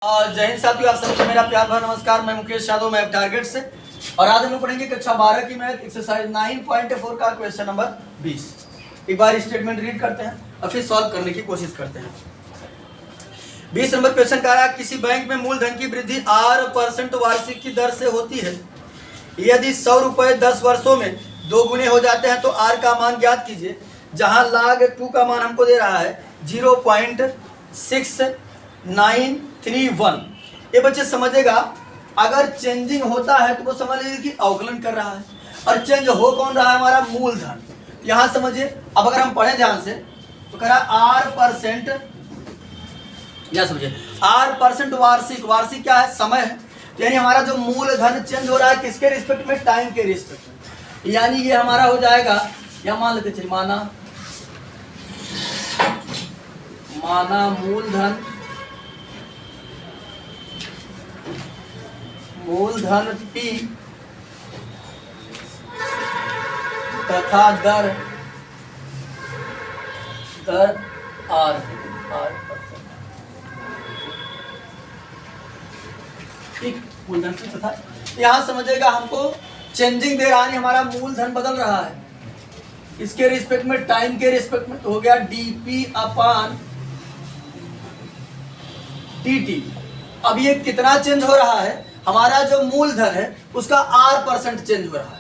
जय हिंद साथियों, आप सबको मेरा प्यार भरा नमस्कार। मैं मुकेश यादव, मैथ टारगेट से। और आज हम लोग पढ़ेंगे कक्षा 12 की मैथ एक्सरसाइज 9.4 का क्वेश्चन नंबर 20। एक बार स्टेटमेंट रीड करते हैं और फिर सॉल्व करने की कोशिश करते हैं। 20 नंबर क्वेश्चन कह रहा है, किसी बैंक में मूलधन की वृद्धि 8% वार्षिक की दर से होती है। यदि 100 रुपए 10 वर्षों में 2 गुने हो जाते हैं तो आर का मान ज्ञात कीजिए। जहां log 2 का मान हमको दे रहा है 0.6931। ये बच्चे समझेगा, अगर चेंजिंग होता है तो वो समझ लीजिए कि अवकलन कर रहा है, और चेंज हो कौन रहा है, हमारा मूलधन। यहां समझिए, अब अगर हम पढ़े ध्यान से तो कह रहा R%, या समझिए R% वार्षिक। वार्षिक क्या है, समय है। यानी हमारा जो मूलधन चेंज हो रहा है किसके रिस्पेक्ट में, टाइम के रिस्पेक्ट में। यानी ये हमारा हो जाएगा, या मान लेते चलिए, माना मूलधन P तथा दर R। ठीक, मूलधन P तथा, यहां समझेगा हमको चेंजिंग दे रहा है, हमारा मूलधन बदल रहा है इसके रिस्पेक्ट में, टाइम के रिस्पेक्ट में। तो हो गया dP/dt। अब ये कितना चेंज हो रहा है, हमारा जो मूलधन है उसका R% चेंज हो रहा है।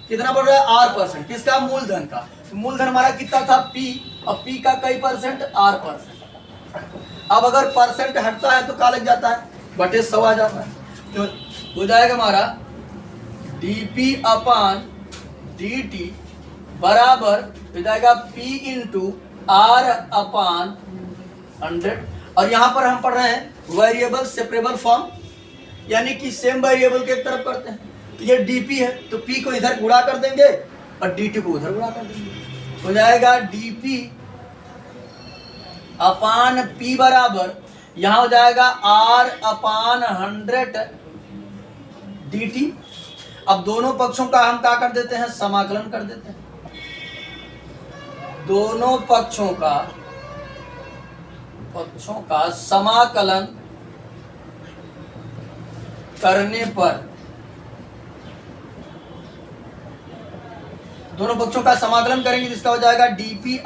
कितना बढ़ रहा है, R%। किसका, मूलधन का। मूलधन हमारा कितना था, P, और P का कई परसेंट, R%। अब अगर परसेंट हटता है तो क्या लग जाता है, बटे 100 आ जाता है। तो हो जाएगा हमारा dP/dt बराबर हो जाएगा P/R/100। और यहां पर हम पढ़ रहे हैं वेरिएबल सेपरेबल फॉर्म, यानी कि सेम वेरिएबल के एक तरफ करते हैं। तो ये dP है तो P को इधर गुणा कर देंगे और dt को उधर गुणा कर देंगे। हो जाएगा dP/P बराबर, यहां हो जाएगा R/100 dt। अब दोनों पक्षों का हम क्या कर देते हैं, समाकलन कर देते हैं। दोनों पक्षों का समाकलन करने पर, दोनों पक्षों का समाकलन करेंगे जिसका हो जाएगा dP/P।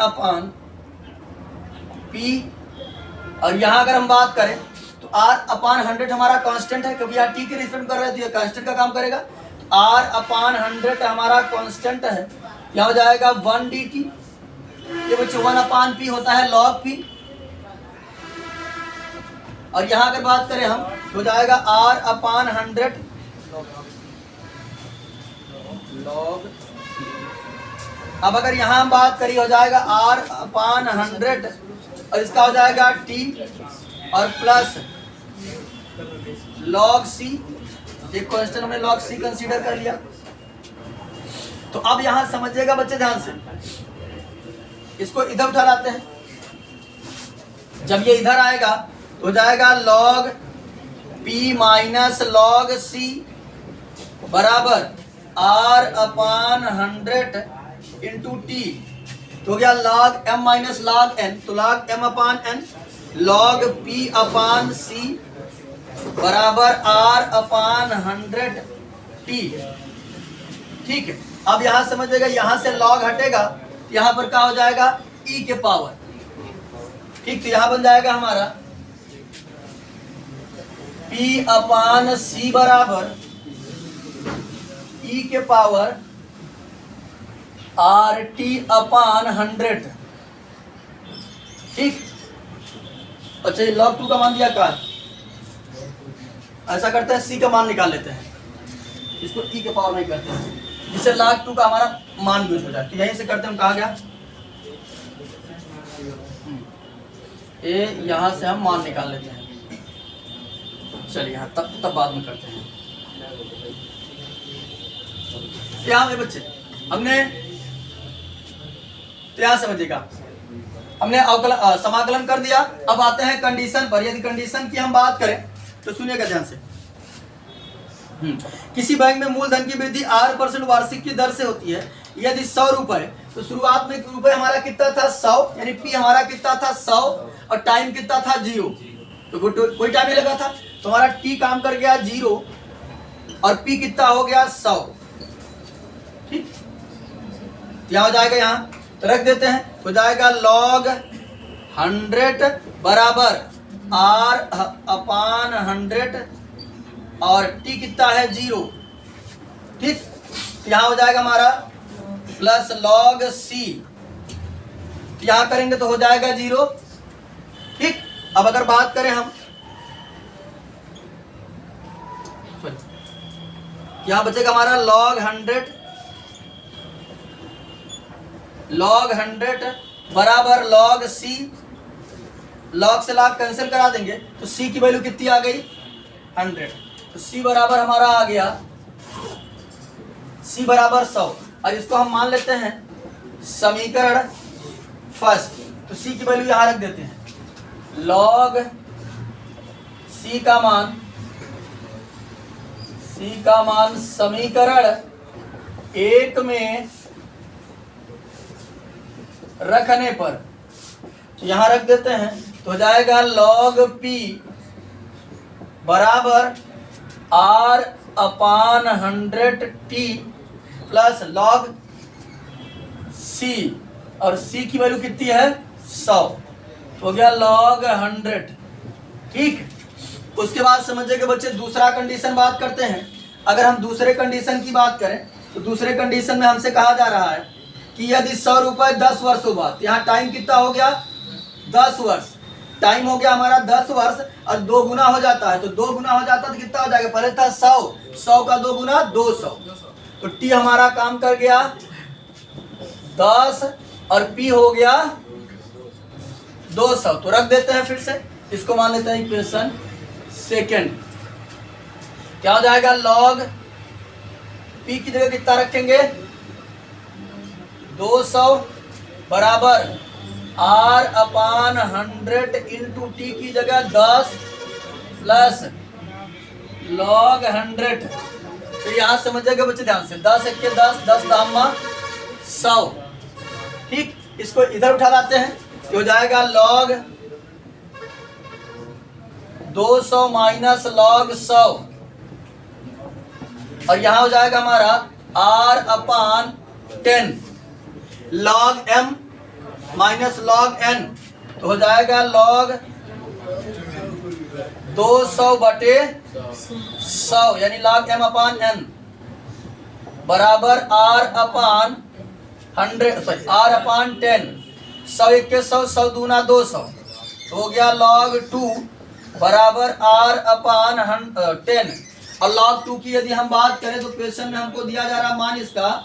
और यहां अगर हम बात करें तो R/100 हमारा कांस्टेंट है, क्योंकि यहाँ t के रिस्पेक्ट कर रहे हैं तो ये कांस्टेंट का काम करेगा। R/100 हमारा कांस्टेंट है, यहां हो जाएगा 1 dt। ये बच्चे 1/P होता है log P। और यहां अगर बात करें हम हो जाएगा R/100 log। अब अगर यहां हम बात करें हो जाएगा R/100 और इसका हो जाएगा t और प्लस log c। एक क्वेश्चन हमने log c कंसीडर कर लिया। तो अब यहां समझिएगा बच्चे ध्यान से, इसको इधर उठा लाते हैं। जब ये इधर आएगा तो हो जाएगा log P minus log C बराबर R/100 इंटू T। तो हो गया log M minus log N, तो log M/N log P/C बराबर R/100 T। ठीक है, अब यहां समझिएगा, यहां से log हटेगा, यहां पर क्या हो जाएगा, e के पावर। ठीक, तो यहां बन जाएगा हमारा P/C बराबर e के पावर RT/100। ठीक, अच्छा ये log 2 का मान दिया का, ऐसा करते हैं c का मान निकाल लेते हैं, इसको e के पावर नहीं करते हैं, जिससे log 2 का हमारा मान यूज हो जाए। तो यहीं से करते हैं, हम कहा गया ये, यहां से हम मान निकाल लेते हैं। चलिए यहाँ तब बाद में करते हैं। यहाँ में बच्चे हमने, तो यहाँ समझिएगा हमने अवकलन समाकलन कर दिया। अब आते हैं कंडीशन पर। यदि कंडीशन की हम बात करें तो सुनिएगा ध्यान से। किसी बैंक में मूलधन की वृद्धि 8% वार्षिक की दर से होती है। यदि 100 रुपए, तो शुरुआत में रुपए हमारा कितना था, 100, यानी पी हमारा कितना था, 100, और टाइम कितना था, 0। तो कोई टाइम नहीं लगा था। तुम्हारा टी काम कर गया 0 और पी कितना हो गया 100। ठीक, क्या हो जाएगा यहाँ तो रख देते हैं, हो जाएगा log 100 बराबर R/100 और t कितना है 0। ठीक, यहाँ हो जाएगा हमारा प्लस log c, यहाँ करेंगे तो हो जाएगा 0। ठीक, अब अगर बात करें हम, यहाँ बचेगा हमारा log 100 बराबर log c, log से log कैंसिल करा देंगे तो c की वैल्यू कितनी आ गई 100, तो c बराबर हमारा आ गया, c बराबर 100। और इसको हम मान लेते हैं समीकरण फर्स्ट, तो c की वैल्यू यहां रख देते हैं, log c का मान समीकरण 1 में रखने पर यहां रख देते हैं, तो हो जाएगा log p बराबर R/100t प्लस log c, और c की वैल्यू कितनी है 100, तो हो गया log 100। ठीक, उसके बाद समझिए बच्चे दूसरा कंडीशन बात करते हैं। अगर हम दूसरे कंडीशन की बात करें तो दूसरे कंडीशन में हमसे कहा जा रहा है कि यदि 100 रुपए 10 वर्ष हो बाद, यहाँ टाइम कितना हो गया 10 वर्ष, टाइम हो गया हमारा 10 वर्ष और 2 गुना हो जाता है, तो 2 गुना हो जाता है तो कितना हो जाएगा, पहले था 100 का 2 गुना 200, तो टी हमारा काम कर गया 10 और पी हो गया 200, तो रख देते हैं फिर से, इसको मान लेते हैं इक्वेशन सेकेंड। क्या हो जाएगा log p की जगह कितना रखेंगे 200 बराबर R/100 इंटू टी की जगह 10 प्लस log 100। तो यहां समझिएगा बच्चे ध्यान से, 10 1 के 10, 10 दामा 100। ठीक, इसको इधर उठा लाते हैं, तो हो जाएगा log 200 माइनस log 100, और यहां हो जाएगा हमारा R/10 log m minus log n, तो हो जाएगा log 200/100 यानी log m/n बराबर R/10, 100 1 के 100, 100 दूना 200, तो हो गया log 2 बराबर R/10। और log 2 की यदि हम बात करें तो क्वेश्चन में हमको दिया जा रहा मान, इसका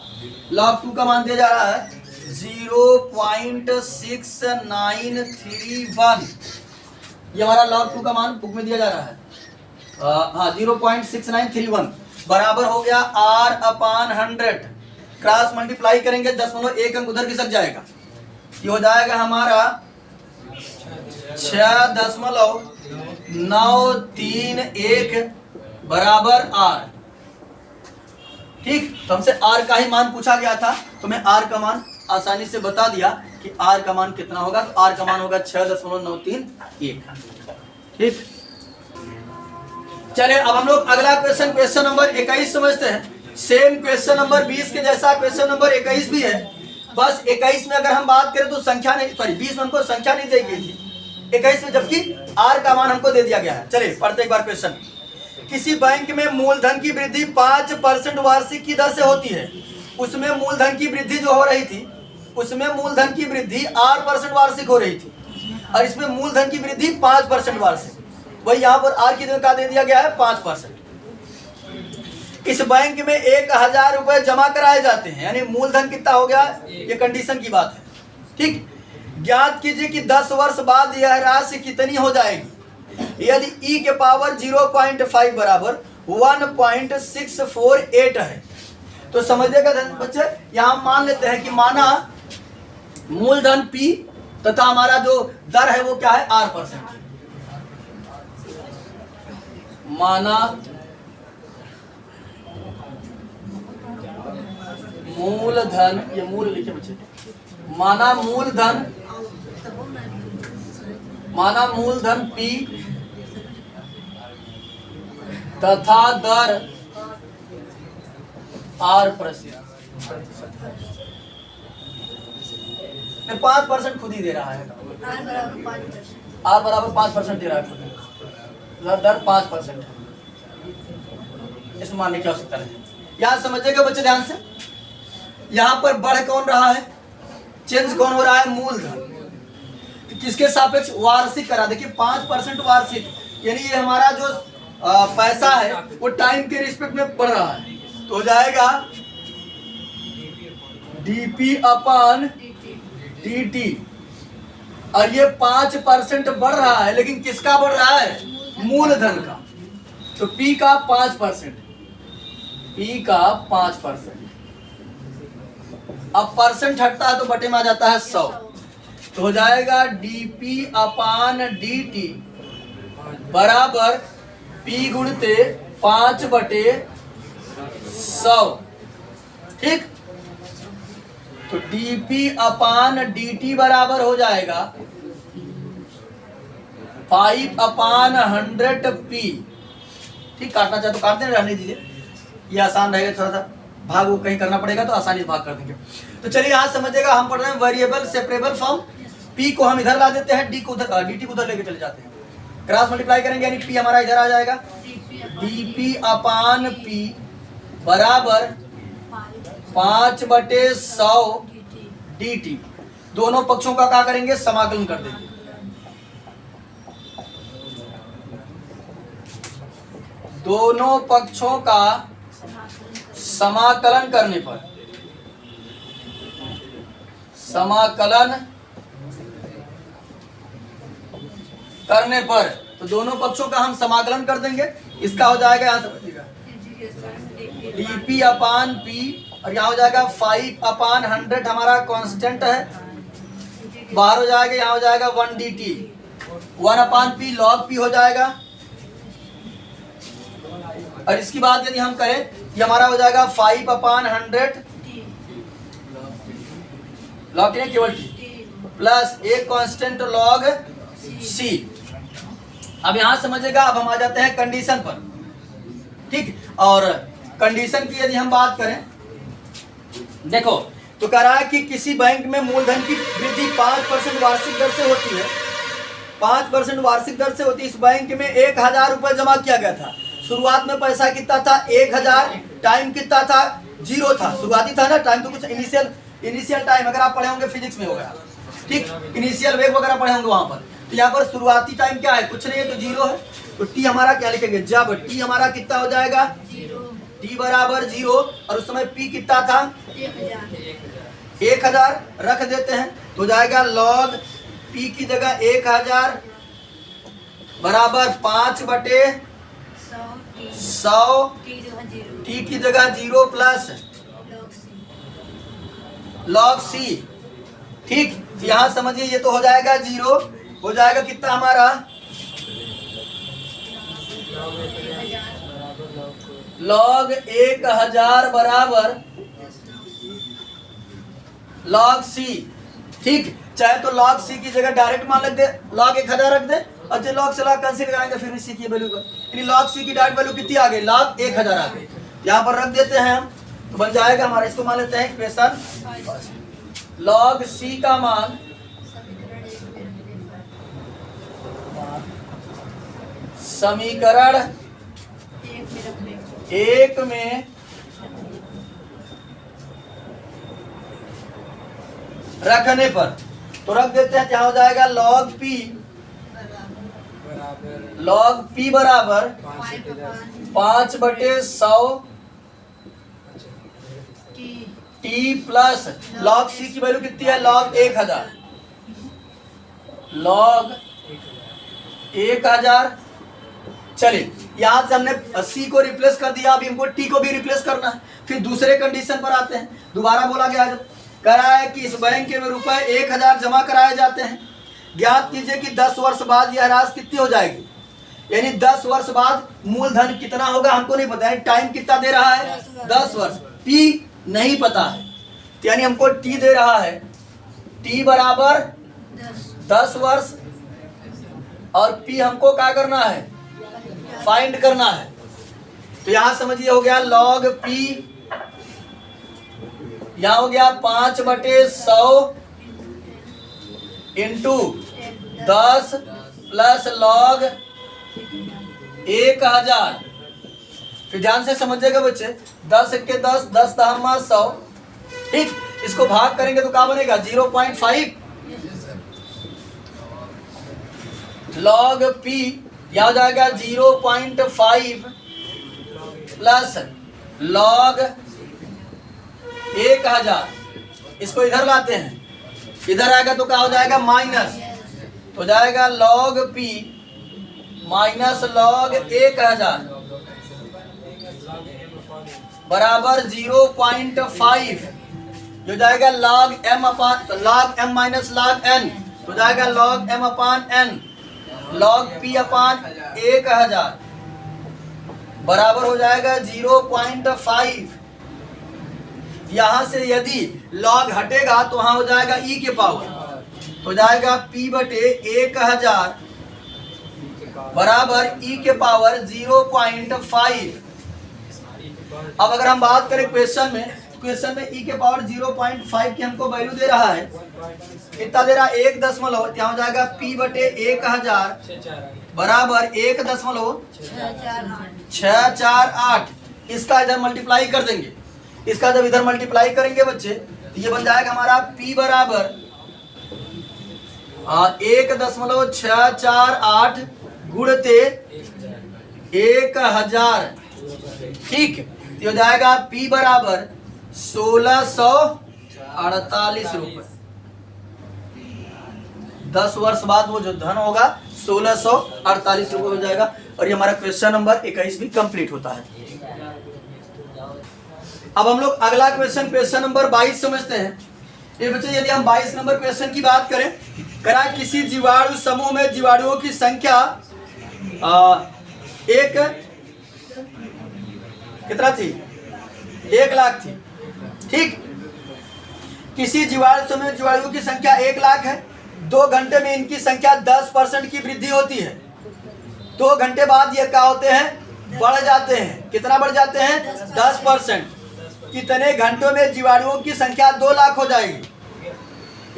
log 2 का मान दिया जा रहा है 0.6931, ये हमारा log 2 का मान बुक में दिया जा रहा है, हाँ 0.6931 बराबर हो गया R/100, क्रॉस मल्टीप्लाई करेंगे 0.1 अंक उधर खिसक जाएगा, ये हो जाएगा हमारा 6.931 बराबर R। ठीक, तो हमसे R का ही मान पूछा गया था, तो मैं R का मान आसानी से बता दिया कि R का मान कितना होगा, तो R का मान होगा 6.931। ठीक, चलिए अब हम लोग अगला क्वेश्चन नंबर 21 समझते हैं। सेम क्वेश्चन नंबर 20 के जैसा क्वेश्चन नंबर 21 भी है, बस 21 में अगर हम बात करें तो संख्या नहीं, सॉरी 20 में हमको संख्या नहीं दी गई थी, 21 में जबकि R का मान हमको दे दिया गया है। चलिए पढ़ते एक बार क्वेश्चन। किसी बैंक में मूलधन की वृद्धि 5% वार्षिक की दर से होती है, उसमें मूलधन की वृद्धि जो हो रही थी, उसमें मूलधन की वृद्धि 8% वार्षिक हो रही थी, और इसमें मूलधन की वृद्धि 5% वार्षिक, वही यहाँ पर R की जगह दे दिया गया है 5%। इस बैंक में 1000 रुपए जमा कराए जाते हैं, यानी मूलधन कितना हो गया, ये कंडीशन की बात है। ठीक, ज्ञात कीजिए कि 10 वर्ष बाद यह राशि कितनी हो जाएगी यदि e के पावर 0.5 बराबर 1.648 है। तो समझिएगा बच्चे, यहाँ मान लेते हैं कि माना मूलधन P तथा हमारा जो दर है वो क्या है R%। माना मूलधन, ये मूल लिखे बच्चे, माना मूलधन P तथा दर R%। 5% खुद ही दे रहा है, R बराबर 5% दे रहा है खुद, दर 5%। इसमें मानने की आवश्यकता नहीं। यहाँ समझिएगा बच्चे ध्यान से, यहाँ पर बढ़ कौन रहा है, चेंज कौन हो रहा है, मूलधन। तो किसके सापेक्ष, वार्षिक करा। देखिए 5% वार्षिक, यानी ये हमारा जो पैसा है वो टाइम के रिस्पेक्ट में बढ़ रहा है, तो हो जाएगा dp अपन dt। और ये 5% बढ़ रहा है, लेकिन किसका बढ़ रहा है, मूलधन का। तो p का 5%, p का 5%। अब परसेंट हटता है तो बटे में आ जाता है 100, तो हो जाएगा dp अपान dt बराबर p गुणते 5/100। ठीक, तो dp अपान dt बराबर हो जाएगा 5/100p। ठीक, काटना चाहे तो काट दें, रहने दीजिए, ये आसान रहेगा। थोड़ा सा भाग वो कहीं करना पड़ेगा तो आसानी से भाग कर देंगे। तो चलिए यहाँ समझिएगा, हम पढ़ रहे हैं वेरिएबल सेपरेबल फॉर्म। p को हम इधर ला देते हैं, d को उधर, dt को उधर लेके चले जाते हैं, क्रॉस मल्टीप्लाई करेंगे, यानी p हमारा इधर आ जाएगा, dp अपान p बराबर 5/100 dt। दोनों पक्षों का क्या करेंगे, समाकलन कर देंगे। दोनों पक्षों का समाकलन करने पर, तो दोनों पक्षों का हम समाकलन कर देंगे। इसका हो जाएगा, यहाँ समझिएगा, dp अपान p, और यहाँ हो जाएगा 5/100 हमारा कांस्टेंट है, बाहर हो जाएगा, यहाँ हो जाएगा 1 dt, 1/p log p हो जाएगा। और इसकी बात यदि हम करें, ये हमारा हो जाएगा 5/100 लॉग नहीं, केवल t प्लस एक कांस्टेंट लॉग c। अब यहां समझिएगा, अब हम आ जाते हैं कंडीशन पर। ठीक, और कंडीशन की यदि हम बात करें, देखो तो कह रहा है कि किसी बैंक में मूलधन की वृद्धि 5% वार्षिक दर से होती है, 5% वार्षिक दर से होती है। इस बैंक में 1000 रुपए जमा किया गया था। शुरुआत में पैसा कितना था, 1000, टाइम कितना था, 0 था, शुरुआती था ना टाइम, तो कुछ इनिशियल टाइम अगर आप पढ़े होंगे फिजिक्स में होगा, ठीक, इनिशियल वेव वगैरह पढ़े होंगे वहां पर। तो यहाँ पर शुरुआती टाइम क्या है, कुछ नहीं है, तो 0 है। तो टी हमारा क्या लिखेंगे, जब टी हमारा कितना हो जाएगा, टी बराबर 0, और उस समय पी कितना था, 1000 रख देते हैं, तो हो जाएगा लॉग पी की जगह 1000 बराबर 5/100, टी की जगह 0 प्लस लॉग सी। ठीक, यहां समझिए, ये तो हो जाएगा 0, हो जाएगा कितना हमारा, लॉग 1000 बराबर लॉग सी। ठीक, चाहे तो लॉग सी की जगह डायरेक्ट मान रख दे, लॉग 1000 रख दे, और जो लॉग से लॉग कैंसिल कराएंगे फिर सी की वैल्यू को, यानी लॉग सी की डायरेक्ट वैल्यू कितनी आ गई, लॉग 1000 आ गई। यहाँ पर रख देते हैं हम, तो बन जाएगा हमारा, इसको मान लेते हैं इक्वेशन, लॉग सी का मान समीकरण 1 में रखने पर, तो रख देते हैं, क्या हो जाएगा, लॉग पी बराबर 5/100 टी प्लस लॉग सी की वैल्यू कितनी है, लॉग 1000, लॉग 1000। चलिए, यहां से हमने सी को रिप्लेस कर दिया, अभी हमको टी को भी रिप्लेस करना है। फिर दूसरे कंडीशन पर आते हैं, दोबारा बोला गया जब कह रहा है कि इस बैंक में रुपए 1000 जमा कराए जाते हैं, ज्ञात कीजिए कि 10 वर्ष बाद यह राशि कितनी हो जाएगी, यानी 10 वर्ष बाद मूलधन कितना होगा हमको नहीं पता है, टाइम कितना दे रहा है, 10 वर्ष, पी नहीं पता है, तो यानी हमको टी दे रहा है, टी बराबर 10 वर्ष, और पी हमको क्या करना है, फाइंड करना है। तो यहां समझिए हो गया log p, यहां हो गया 5/100 इंटू 10 प्लस log 1000। फिर ध्यान से समझिएगा बच्चे, 10 के 10, 10 10 100, ठीक। इसको भाग करेंगे तो क्या बनेगा 0.5 log p, यह हो जाएगा 0.5 प्लस log 1000। इसको इधर लाते हैं, इधर आएगा तो क्या हो जाएगा माइनस, हो जाएगा log p माइनस log 1000 बराबर 0.5, जो जाएगा log m minus log n, हो जाएगा log m अपान n log p अपान 1000 बराबर हो जाएगा 0.5। यहां से यदि log हटेगा तो वहां हो जाएगा e के पावर, हो जाएगा p बटे 1000 बराबर e के पावर 0.5। अब अगर हम बात करें क्वेश्चन में, क्वेश्चन में e के पावर 0.5 की हमको वैल्यू दे रहा है, कितना दे रहा है 1 दशमलव, यहाँ हो जाएगा p बटे 1000 बराबर 1.648। इसका इधर मल्टीप्लाई कर देंगे, इसका जब इधर मल्टीप्लाई करेंगे बच्चे तो ये बन जाएगा हमारा p बराबर 1.648 गुणते 1000, ठीक। तो हो जाएगा p बराबर 1648 रुपए। 10 वर्ष बाद वो जो धन होगा 1648 रुपए हो जाएगा। और ये हमारा क्वेश्चन नंबर 21 भी कंप्लीट होता है। अब हम लोग अगला क्वेश्चन, क्वेश्चन नंबर 22 समझते हैं। ये बच्चे यदि हम 22 नंबर क्वेश्चन की बात करें, करा किसी जीवाणु समूह में जीवाणुओं की संख्या कितना थी 1 लाख थी, ठीक। किसी जीवाणु समूह में जीवाणुओं की संख्या 1 लाख है। 2 घंटे में इनकी संख्या 10% की वृद्धि होती है। 2 घंटे बाद ये क्या होते हैं, बढ़ जाते हैं। कितना बढ़ जाते हैं 10%। कितने घंटों में जीवाणुओं की संख्या 2 लाख हो जाएगी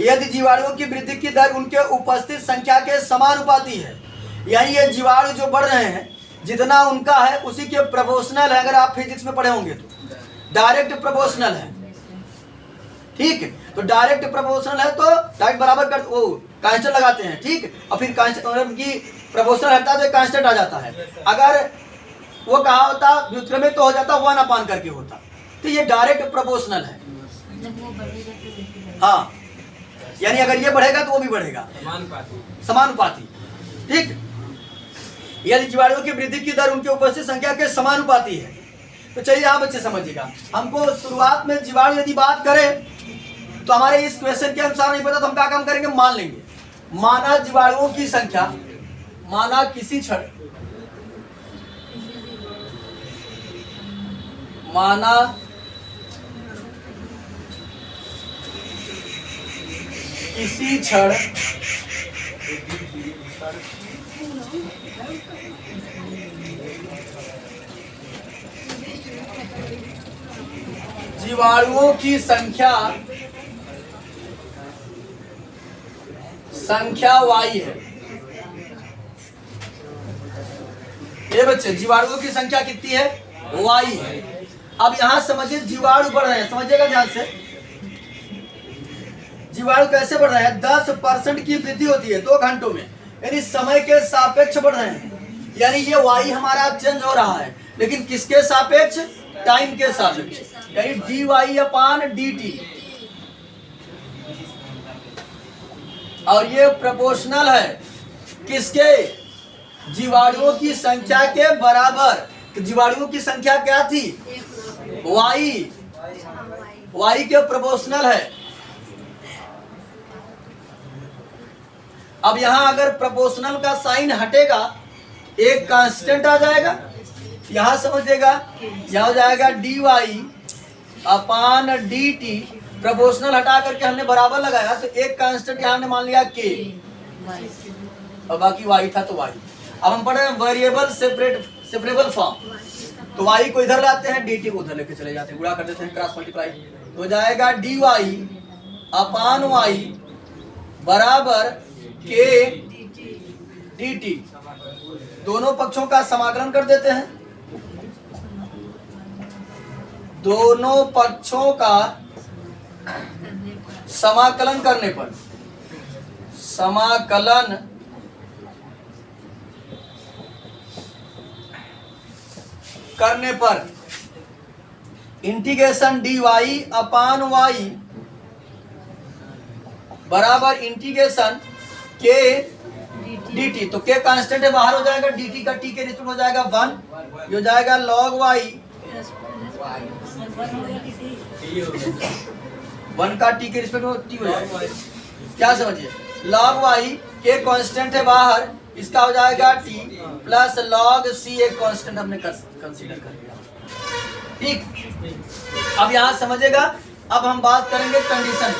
यदि जीवाणुओं की वृद्धि की दर उनके उपस्थित संख्या के समानुपाती है। यानी ये जीवाणु जो बढ़ रहे हैं जितना उनका है उसी के प्रोपोर्शनल है। अगर आप फिजिक्स में पढ़े होंगे तो डायरेक्ट प्रोपोर्शनल है, ठीक। तो डायरेक्ट प्रोपोर्शनल है तो डायरेक्ट बराबर कर वो कांस्टेंट लगाते हैं, ठीक। और फिर कांस्टेंट की प्रोपोर्शनल हटता है तो कांस्टेंट आ जाता है। अगर वो कहा होता व्युत्क्रमित तो हो जाता 1 अपान करके होता। तो ये डायरेक्ट प्रोपोर्शनल है, हाँ। यानी अगर ये बढ़ेगा तो वो भी बढ़ेगा, समानुपाती, ठीक। यदि जीवाणुओं की वृद्धि की दर उनके उपस्थित संख्या के समानुपाती है। तो चलिए यहाँ बच्चे समझिएगा, हमको शुरुआत में जीवाणु यदि बात करें तो हमारे इस क्वेश्चन के अनुसार नहीं पता तो हम क्या काम करेंगे, मान लेंगे। माना जीवाणुओं की संख्या, माना किसी क्षण, माना किसी क्षण जीवाणुओं की संख्या y है। ये बच्चे जीवाणुओं की संख्या कितनी है, y है। अब यहां समझिए जीवाणु बढ़ रहे हैं, समझिएगा ध्यान से। जीवाणु कैसे बढ़ रहे हैं, 10% की वृद्धि होती है 2 घंटों में, यानी समय के सापेक्ष बढ़ रहे हैं। यानी ये y हमारा चेंज हो रहा है, लेकिन किसके सापेक्ष, टाइम के सापेक्ष, यानी dy अपान dt। और ये प्रोपोर्शनल है किसके, जीवाणुओं की संख्या के बराबर। जीवाणुओं की संख्या क्या थी, y के प्रोपोर्शनल है। अब यहां अगर प्रोपोर्शनल का साइन हटेगा एक कांस्टेंट आ जाएगा, यहां समझिएगा, यहां हो जाएगा dy अपान dt। प्रोपोर्शनल हटा करके हमने बराबर लगाया तो एक कांस्टेंट यहां हमने मान लिया k और बाकी y था तो y। अब हम पढ़ रहे हैं वेरिएबल सेपरेबल फॉर्म। तो y को इधर लाते हैं, dt को उधर लेके चले जाते हैं, गुणा कर देते हैं, क्रॉस मल्टीप्लाई। तो हो जाएगा dy अपान y बराबर k dt। दोनों पक्षों का समाकलन कर देते हैं, दोनों पक्षों का समाकलन करने पर, समाकलन करने पर इंटीग्रेशन dy अपान y बराबर इंटीग्रेशन k dt। तो k कांस्टेंट है, बाहर हो जाएगा, dt का t के रिस्पेक्ट हो जाएगा 1, ये हो जाएगा log y 1 का t के रिस्पेक्ट में t हो जाएगा। क्या समझिए, log y k कांस्टेंट है बाहर, इसका हो जाएगा t प्लस log c एक कांस्टेंट हमने कंसीडर कर लिया। ठीक, अब यहां समझेगा। अब हम बात करेंगे कंडीशन।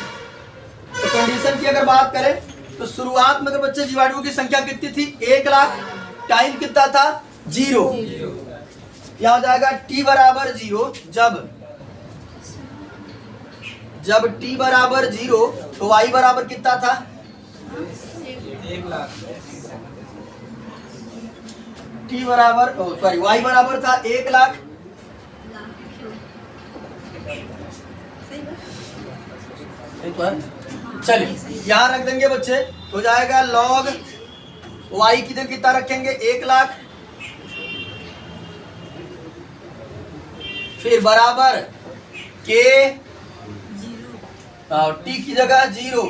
तो कंडीशन की अगर बात करें तो शुरुआत में अगर बच्चे जीवाणुओं की संख्या कितनी थी, 1 लाख, टाइम कितना था 0, यहां हो जाएगा t बराबर 0। जब t बराबर 0 तो y बराबर कितना था 1 लाख। t बराबर सॉरी y बराबर था 1 लाख। चलिए यहां रख देंगे बच्चे, हो जाएगा log y की जगह कितना रखेंगे 1 लाख, फिर बराबर k और t की जगह 0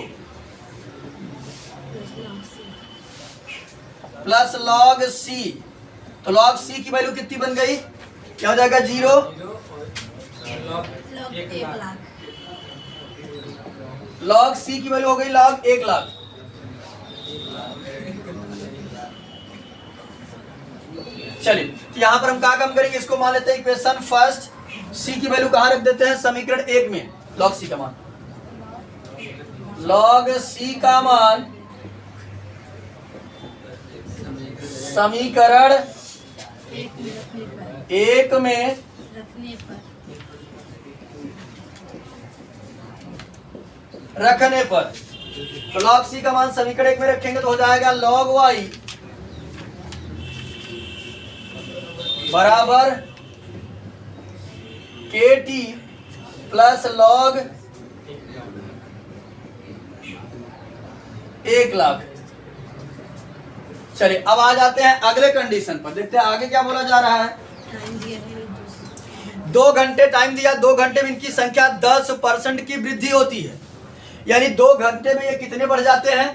प्लस log c। तो log c की वैल्यू कितनी बन गई, क्या हो जाएगा 0 log c की वैल्यू हो गई log 1 लाख। चलिए तो यहां पर हम क्या काम करेंगे, इसको मान लेते हैं इक्वेशन फर्स्ट, c की वैल्यू कहां रख देते हैं समीकरण 1 में, log c का मान, log c का मान समीकरण 1 में रखने पर, तो log c का मान समीकरण 1 में रखेंगे तो हो जाएगा log y बराबर kt प्लस log 1 लाख। चलिए अब आ जाते हैं अगले कंडीशन पर, देखते हैं आगे क्या बोला जा रहा है। 2 घंटे टाइम दिया, 2 घंटे में इनकी संख्या 10% की वृद्धि होती है, यानी 2 घंटे में ये कितने बढ़ जाते हैं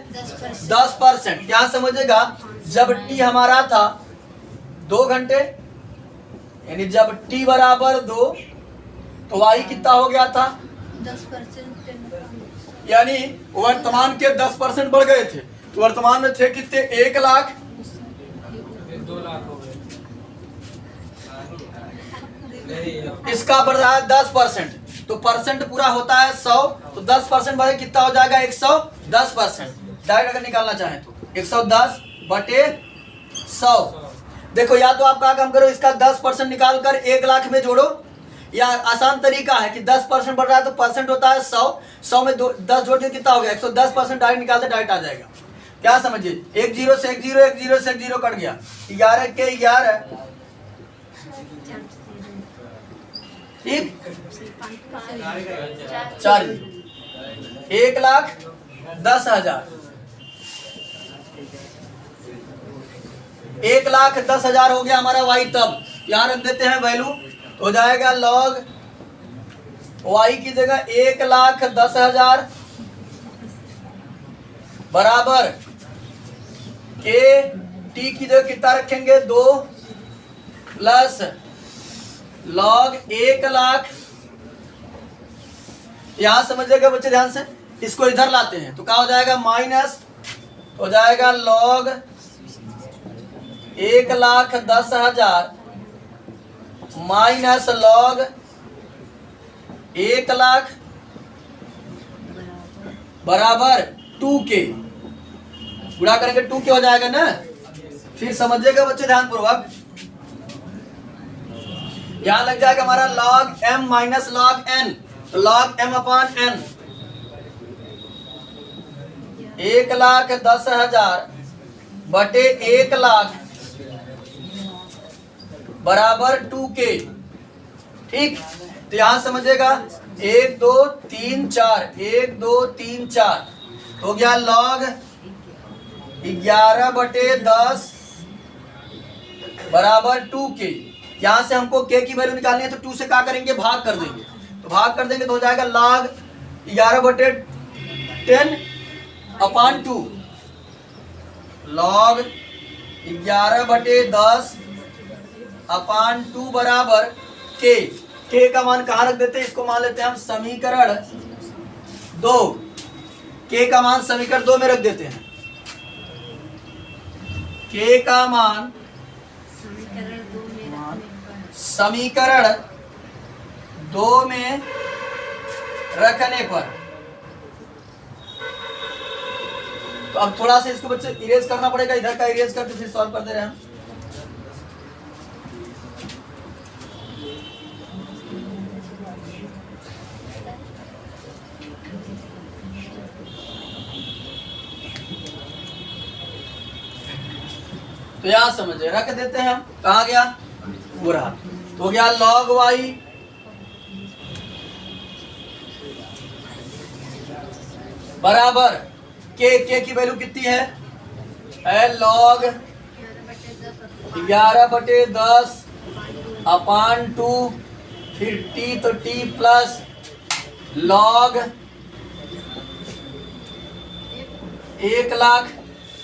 10%। क्या समझेगा, जब t हमारा था 2 घंटे, यानी जब t बराबर 2 तो y कितना हो गया था 10%, यानी वर्तमान के 10% बढ़ गए थे। तो वर्तमान में थे कितने 1 लाख, 2 लाख हो गए। इसका बढ़ रहा है 10%, तो परसेंट पूरा होता है 100, तो 10% बढ़े कितना हो जाएगा 110%। डायरेक्ट अगर निकालना चाहें तो 110 बटे 100। देखो या तो आप क्या काम करो, इसका 10% निकाल कर 1 लाख में जोड़ो, या आसान तरीका है कि 10% बढ़ रहा है तो परसेंट होता है 100 में 10 जोड़ के कितना हो गया 110%, डायरेक्ट निकालते डायरेक्ट आ जाएगा। क्या समझिए, 1 0 से 1 0, 1 0 से 1 0 कट गया, 11 के 11, ठीक 4 1,10,000, 1,10,000 हो गया हमारा y। तब यहां रख देते हैं वैल्यू, तो हो जाएगा log y की जगह 1,10,000 बराबर k t की जगह कितना रखेंगे 2 प्लस log 1 लाख। यहां समझिएगा बच्चे ध्यान से, इसको इधर लाते हैं तो क्या हो जाएगा माइनस, हो जाएगा log 1,10,000 माइनस log 1 लाख बराबर 2k। गुणा करेंगे 2k हो जाएगा ना। फिर समझिएगा बच्चे ध्यान पूर्वक, यहाँ लग जाएगा हमारा log m minus log n, तो log m अपान n 1,10,000 बटे 1,00,000 बराबर 2k। ठीक, तो यहां समझेगा 1 2 3 4 1 2 3 4 हो गया log 11 बटे 10 बराबर 2k। यहां से हमको k की वैल्यू निकालनी है तो 2 से क्या करेंगे, भाग कर देंगे, तो भाग कर देंगे तो हो जाएगा log 11 बटे 10 अपान 2, log 11 बटे 10 अपान 2 बराबर k। k का मान कहाँ रख देते हैं, इसको मान लेते हैं हम समीकरण 2, k का मान समीकरण 2 में रख देते हैं। k का मान समीकरण 2 में रखने पर, तो अब थोड़ा सा इसको बच्चे इरेज करना पड़ेगा, इधर का इरेज करके फिर सॉल्व करते रहे हम। तो यहां समझे रख देते हैं हम, कहा गया पूरा, तो हो गया log y बराबर k की वैल्यू कितनी है log 11 बटे 10 अपान 2, फिर t तो t प्लस log 1,00,000।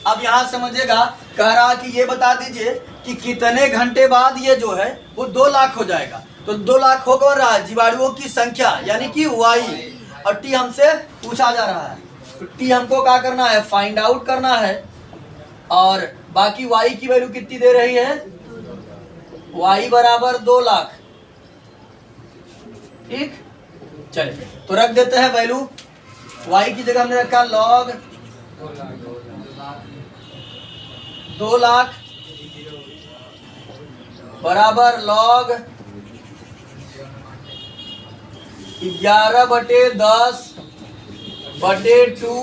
अब यहां समझेगा, कह रहा कि ये बता दीजिए कि कितने घंटे बाद ये जो है वो 2 लाख हो जाएगा। तो 2 लाख हो कौन रहा है, जीवाणुओं की संख्या यानी कि y, और टी हमसे पूछा जा रहा है, तो टी हमको क्या करना है, फाइंड आउट करना है, और बाकी y की वैल्यू कितनी दे रही है, y बराबर 2 लाख। ठीक, चलिए तो रख देते हैं वैल्यू, y की जगह हमने रखा log 2 लाख बराबर log 11 बटे 10 बटे 2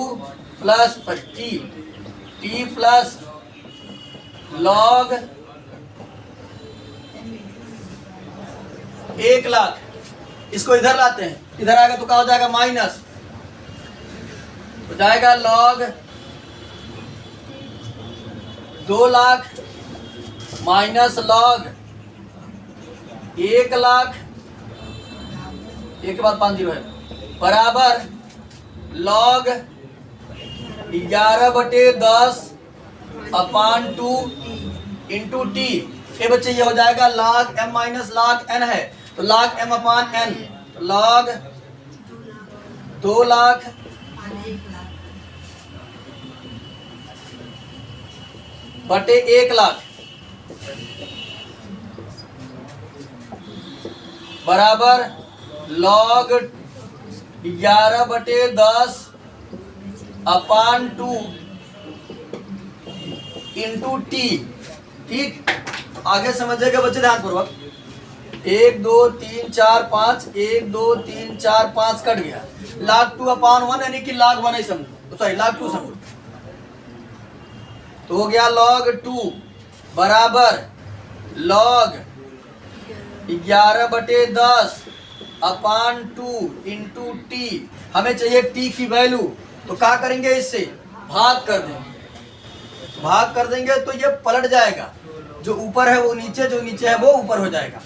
प्लस टी प्लस log 1,00,000। इसको इधर लाते हैं, इधर आएगा तो क्या हो जाएगा, माइनस हो जाएगा log 2 लाख माइनस log 1,00,000, एक के बाद 5 0 है, बराबर log 11 बटे 10 अपान 2 इंटू टी। ये बच्चे ये हो जाएगा log m minus log n है, तो log m अपान n, तो log 2 लाख बटे 1,00,000 बराबर log 11 बटे 10 अपान 2 इंटू टी। ठीक, आगे समझिएगा बच्चे ध्यान पूर्वक, 1 2 3 4 5 1 2 3 4 5 कट गया, log 2 अपान 1 यानी कि log 1 ही समझो, सॉरी log 2 समझो, तो हो गया log 2 बराबर log 11 बटे 10 अपान 2 इंटू टी। हमें चाहिए टी की वैल्यू, तो क्या करेंगे, इससे भाग कर देंगे, भाग कर देंगे तो ये पलट जाएगा, जो ऊपर है वो नीचे, जो नीचे है वो ऊपर हो जाएगा,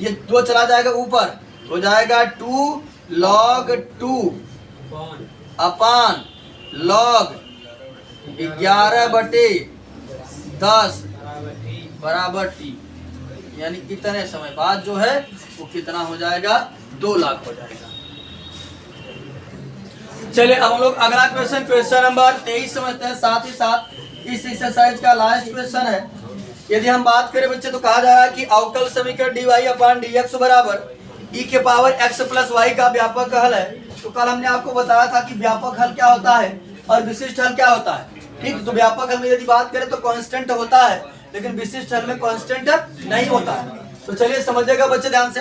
ये 2 चला जाएगा ऊपर, हो जाएगा 2 log 2 अपान log 11 बटे 10 बराबर टी, यानी कितने समय बाद जो है वो कितना हो जाएगा, 2 लाख हो जाएगा। चलिए अब हम लोग अगला क्वेश्चन नंबर 23 समझते हैं, साथ ही साथ इस एक्सरसाइज का लास्ट क्वेश्चन है। यदि हम बात करें बच्चे तो कहा जा रहा है कि अवकल समीकरण dy अपान dx बराबर e के पावर x प्लस y का व्यापक हल है। तो कल हमने आपको बताया था कि व्यापक हल क्या होता है और विशिष्ट हल क्या होता है। ठीक, तो व्यापक हल में यदि बात करें तो कांस्टेंट होता है, लेकिन विशिष्ट हल में कांस्टेंट नहीं होता है। तो चलिए समझिएगा बच्चे ध्यान से।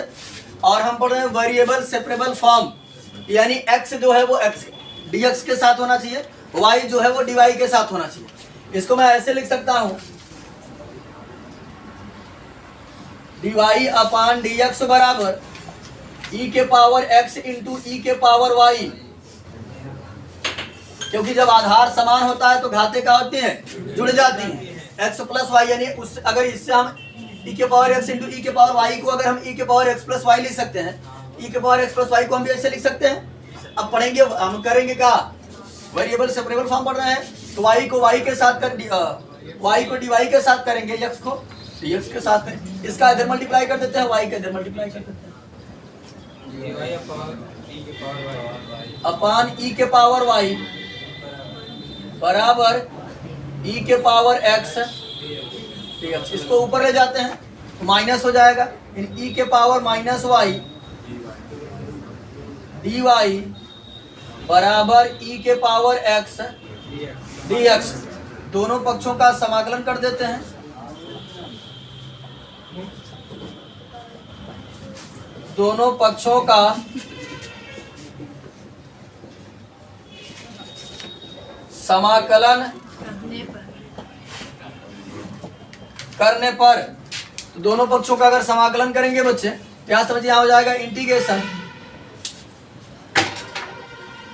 और हम पढ़ रहे हैं वेरिएबल सेपरेबल फॉर्म, यानी x जो है वो x dx के साथ होना चाहिए, y जो है वो dy के साथ होना चाहिए। इसको मैं ऐसे लिख सकता हूं, dy अपान dx बराबर e के पावर x इंटू e के पावर y। क्योंकि जब आधार समान होता है तो घातें क्या होती हैं, जुड़ जाती हैं। x प्लस वाई, यानी उस अगर इससे हम e के पावर x इंटू e के पावर y को अगर हम e के पावर x प्लस वाई लिख सकते हैं, e के पावर x प्लस वाई को हम भी ऐसे लिख सकते हैं। अब पढ़ेंगे, हम करेंगे क्या, वेरिएबल सेपरेबल फॉर्म पढ़ रहे हैं, तो y को y के साथ कर y को dy के साथ करेंगे, x को dx के साथ करें। इसका इधर मल्टीप्लाई कर देते हैं, y का इधर मल्टीप्लाई कर देते हैं, अपान e के पावर y बराबर e के पावर x dx। इसको ऊपर ले जाते हैं तो माइनस हो जाएगा, e के पावर माइनस y dy बराबर e के पावर x dx। दोनों पक्षों का समाकलन कर देते हैं, दोनों पक्षों का समाकलन करने पर, तो दोनों पक्षों का अगर समाकलन करेंगे बच्चे, क्या समझिए, यहां हो जाएगा इंटीग्रेशन,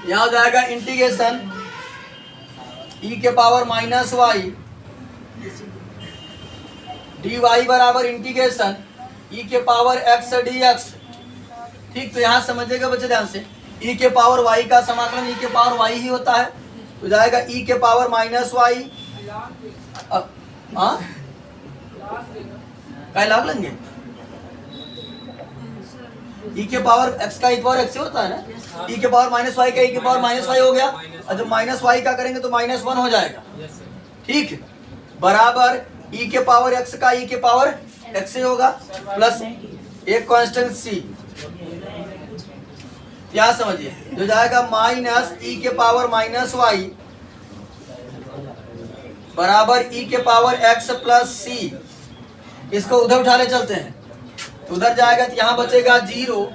यहां हो जाएगा इंटीग्रेशन e के पावर माइनस y dy बराबर इंटीग्रेशन e के पावर x dx। ठीक, तो यहां समझिएगा बच्चे ध्यान से, e के पावर y का समाकलन e के पावर y ही होता है, तो जाएगा e के पावर माइनस y, हाँ क्या लाग लेंगे, e के पावर x का e के पावर x होता है ना, e के पावर माइनस y का e के पावर माइनस y हो गया, और जब माइनस y का करेंगे तो माइनस 1 हो जाएगा। ठीक, बराबर e के पावर x का e के पावर x होगा प्लस एक कांस्टेंट c, क्या समझिए, जो जाएगा माइनस e के पावर माइनस y बराबर e के पावर x प्लस c। इसको उधर उठा ले चलते हैं, तो उधर जाएगा तो यहाँ बचेगा 0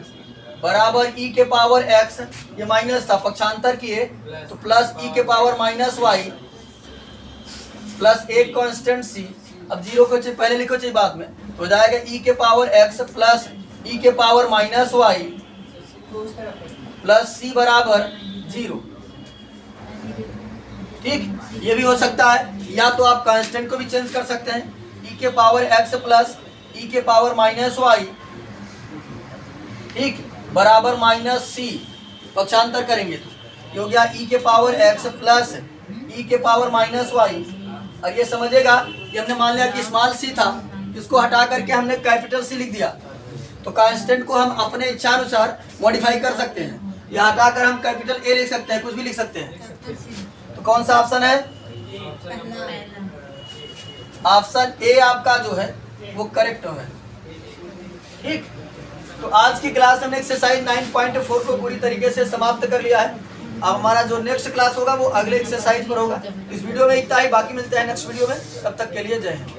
बराबर e के पावर x, ये माइनस था पक्षांतर किए तो प्लस e के पावर माइनस y प्लस एक कांस्टेंट c। अब 0 को चाहिए पहले लिखो, चाहिए बाद में, तो हो जाएगा e के पावर x प्लस e के power minus y plus c बराबर 0। ठीक, ये भी हो सकता है, या तो आप कांस्टेंट को भी चेंज कर सकते हैं, e के पावर x प्लस e के पावर माइनस y, ठीक, बराबर माइनस c, पक्षांतर करेंगे तो ये हो गया e के पावर x प्लस e के पावर माइनस y। और ये समझेगा कि हमने मान लिया कि स्मॉल c था, इसको हटा करके हमने कैपिटल C लिख दिया, तो कांस्टेंट को हम अपने इच्छा अनुसार मॉडिफाई कर सकते हैं, या हटाकर हम कैपिटल A लिख सकते हैं, कुछ भी लिख सकते हैं। तो कौन सा ऑप्शन है, ऑप्शन ए आपका जो है वो करेक्ट है। ठीक, तो आज की क्लास में एक्सरसाइज 9.4 को पूरी तरीके से समाप्त कर लिया है। अब हमारा जो नेक्स्ट क्लास होगा वो अगले एक्सरसाइज पर होगा। इस वीडियो में इतना ही, बाकी मिलते हैं नेक्स्ट वीडियो में, तब तक के लिए जय हिंद।